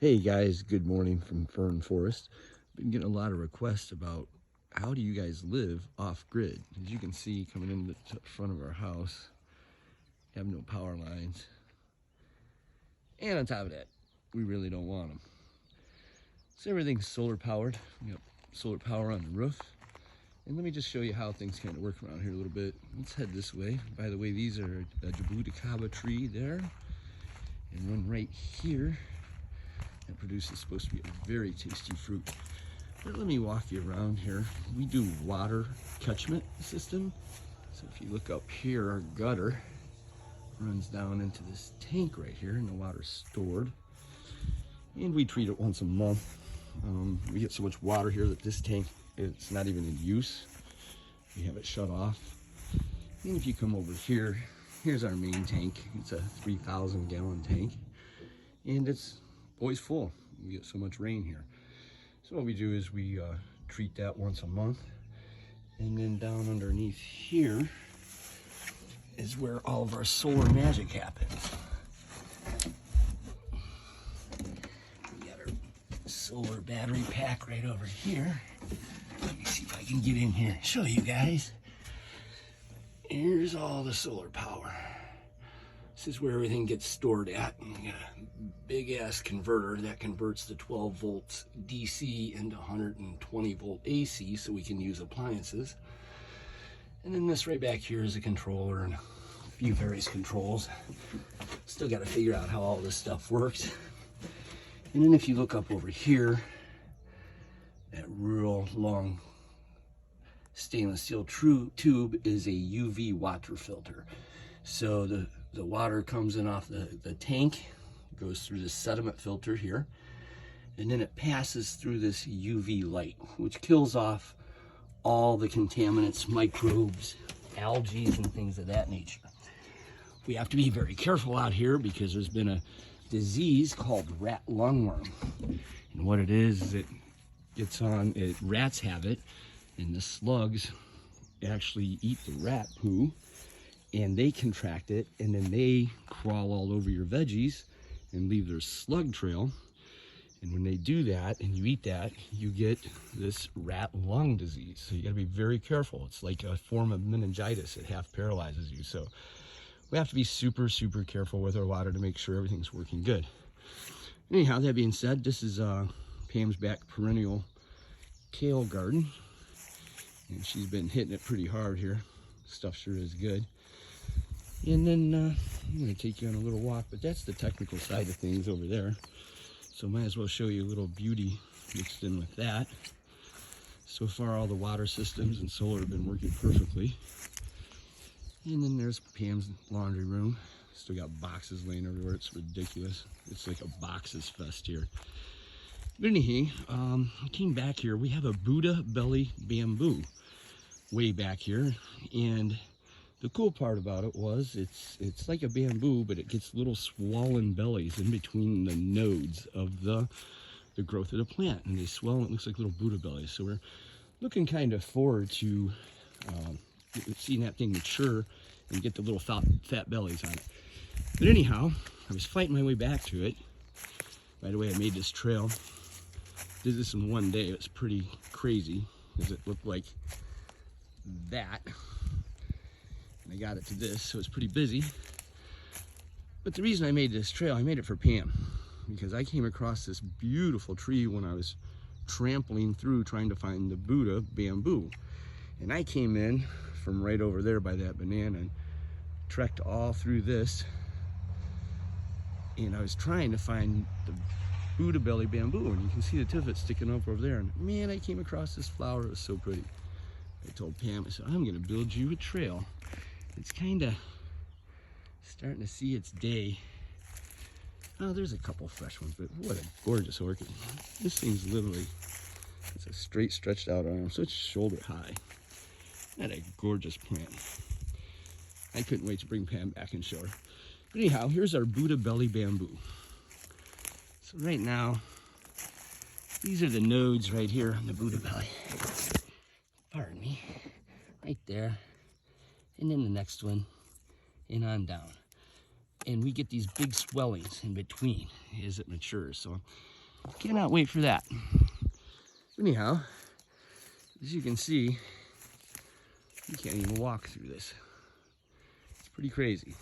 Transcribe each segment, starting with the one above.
Hey guys, good morning from Fern Forest. Been getting a lot of requests about how do you guys live off grid. As you can see, coming in the front of our house, have no power lines. And on top of that, we really don't want them. So everything's solar powered. We got solar power on the roof. And let me just show you how things kind of work around here a little bit. Let's head this way. By the way, these are a jabuticaba tree there, and one right here. That produces supposed to be a very tasty fruit. But let me walk you around here. We do water catchment system. So if you look up here, our gutter runs down into this tank right here, and the water's stored. And we treat it once a month. We get so much water here that this tank, it's not even in use. We have it shut off. And if you come over here, here's our main tank. It's a 3,000 gallon tank, and it's always full. We get so much rain here. So what we do is we treat that once a month. And then down underneath here is where all of our solar magic happens. We got our solar battery pack right over here. Let me see if I can get in here and show you guys. Here's all the solar power. This is where everything gets stored at. And we got a big ass converter that converts the 12 volts DC into 120 volt AC so we can use appliances. And then this right back here is a controller and a few various controls. Still got to figure out how all this stuff works. And then if you look up over here, that real long stainless steel tube is a UV water filter. So the water comes in off the tank, goes through this sediment filter here, and then it passes through this UV light, which kills off all the contaminants, microbes, algae, and things of that nature. We have to be very careful out here because there's been a disease called rat lungworm. And what it is it gets on, rats have it, and the slugs actually eat the rat poo, and they contract it, and then they crawl all over your veggies and leave their slug trail. And when they do that and you eat that, you get this rat lung disease. So you gotta be very careful. It's like a form of meningitis. It half paralyzes you. So we have to be super, super careful with our water to make sure everything's working good. Anyhow, that being said, this is Pam's back perennial kale garden. And she's been hitting it pretty hard here. Stuff sure is good. And then I'm going to take you on a little walk, but that's the technical side of things over there. So might as well show you a little beauty mixed in with that. So far, all the water systems and solar have been working perfectly. And then there's Pam's laundry room. Still got boxes laying everywhere. It's ridiculous. It's like a boxes fest here. But anyhow, I came back here. We have a Buddha belly bamboo way back here, and the cool part about it was it's like a bamboo, but it gets little swollen bellies in between the nodes of the growth of the plant, and they swell and it looks like little Buddha bellies. So we're looking kind of forward to seeing that thing mature and get the little fat bellies on it. But anyhow, I was fighting my way back to it. By the way, I made this trail. Did this in one day. It was pretty crazy because it looked like that. I got it to this, so it's pretty busy. But the reason I made this trail, I made it for Pam, because I came across this beautiful tree when I was trampling through trying to find the Buddha bamboo. And I came in from right over there by that banana and trekked all through this. And I was trying to find the Buddha belly bamboo, and you can see the tip of it sticking up over there. And man, I came across this flower. It was so pretty. I told Pam, I said, I'm going to build you a trail. It's kind of starting to see its day. Oh, there's a couple fresh ones, but what a gorgeous orchid. This thing's literally, it's a straight stretched out arm, so it's shoulder high. What a gorgeous plant. I couldn't wait to bring Pam back and show her. But anyhow, here's our Buddha belly bamboo. So right now, these are the nodes right here on the Buddha belly. Pardon me. Right there. And then the next one, and on down. and we get these big swellings in between as it matures. So cannot wait for that. Anyhow, as you can see, you can't even walk through this. It's pretty crazy.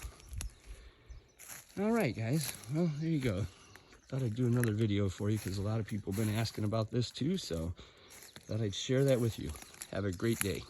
All right, guys. Well, there you go. Thought I'd do another video for you because a lot of people have been asking about this too. So thought I'd share that with you. Have a great day.